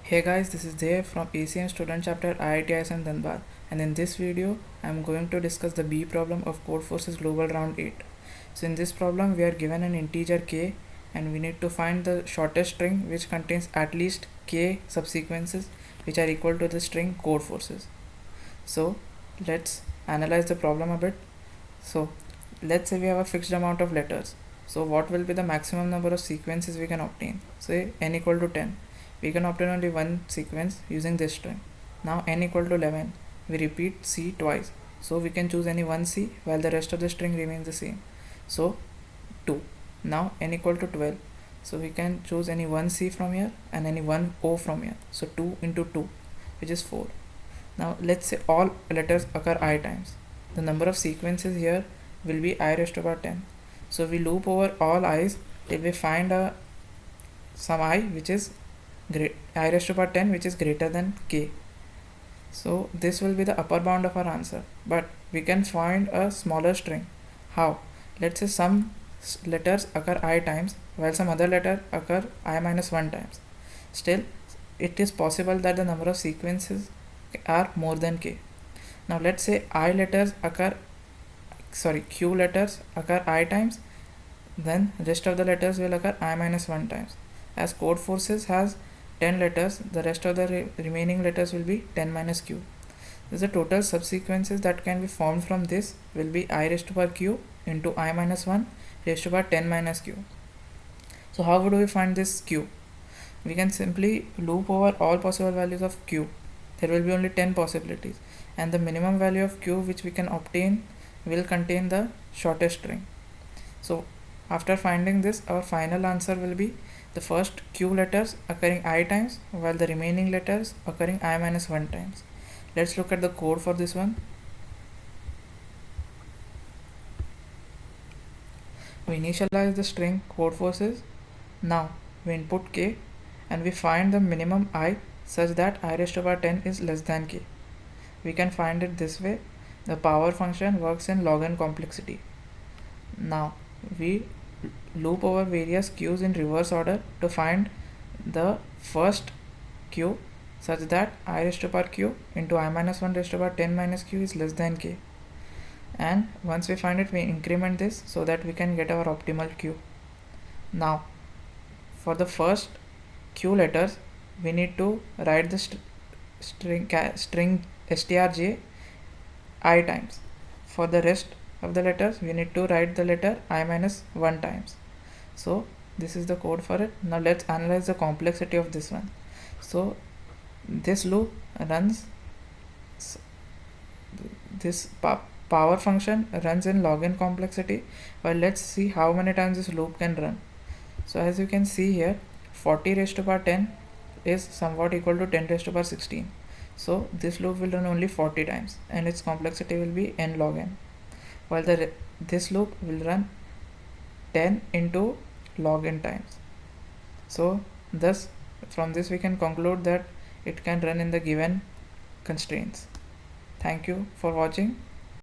Hey guys, this is Dev from ACM Student Chapter IIT ISM Dhanbad, and in this video I am going to discuss the B problem of Codeforces Global Round 8. So in this problem we are given an integer k and we need to find the shortest string which contains at least k subsequences which are equal to the string Codeforces. So let's analyze the problem a bit. So let's say we have a fixed amount of letters. So what will be the maximum number of sequences we can obtain? Say n equal to 10. We can obtain only one sequence using this string. Now n equal to 11. We repeat c twice. So we can choose any one c while the rest of the string remains the same. So 2. Now n equal to 12. So we can choose any one c from here and any one o from here. So 2 into 2, which is 4. Now let's say all letters occur I times. The number of sequences here will be I raised to power 10. So we loop over all i's till we find some I which is I raised to power 10 which is greater than k. So this will be the upper bound of our answer, but we can find a smaller string. How? Let's say some letters occur I times while some other letter occur I minus 1 times. Still, it is possible that the number of sequences are more than k. Now let's say q letters occur I times, then rest of the letters will occur I minus 1 times. As Codeforces has 10 letters, the rest of the remaining letters will be 10 minus q. The total subsequences that can be formed from this will be I raised to power q into I minus 1 raised to power 10 minus q. So how would we find this q? We can simply loop over all possible values of q. There will be only 10 possibilities, and the minimum value of q which we can obtain will contain the shortest string. So after finding this, our final answer will be the first q letters occurring I times while the remaining letters occurring I minus 1 times. Let's look at the code for this one. We initialize the string Codeforces. Now we input k and we find the minimum I such that I raised to power 10 is less than k. We can find it this way. The power function works in log n complexity. Now we loop over various q's in reverse order to find the first q such that I raised to power q into I minus 1 raised to power 10 minus q is less than k. And once we find it, we increment this so that we can get our optimal q. Now for the first q letters, we need to write the string strj I times. For the rest of the letters, we need to write the letter I minus 1 times. So this is the code for it. Now let's analyze the complexity of this one. So this loop runs, this power function runs in log n complexity. Well, let's see how many times this loop can run. So as you can see here, 40 raised to power 10 is somewhat equal to 10 raised to power 16. So this loop will run only 40 times and its complexity will be n log n, while this loop will run 10 into log n times. So thus from this we can conclude that it can run in the given constraints. Thank you for watching.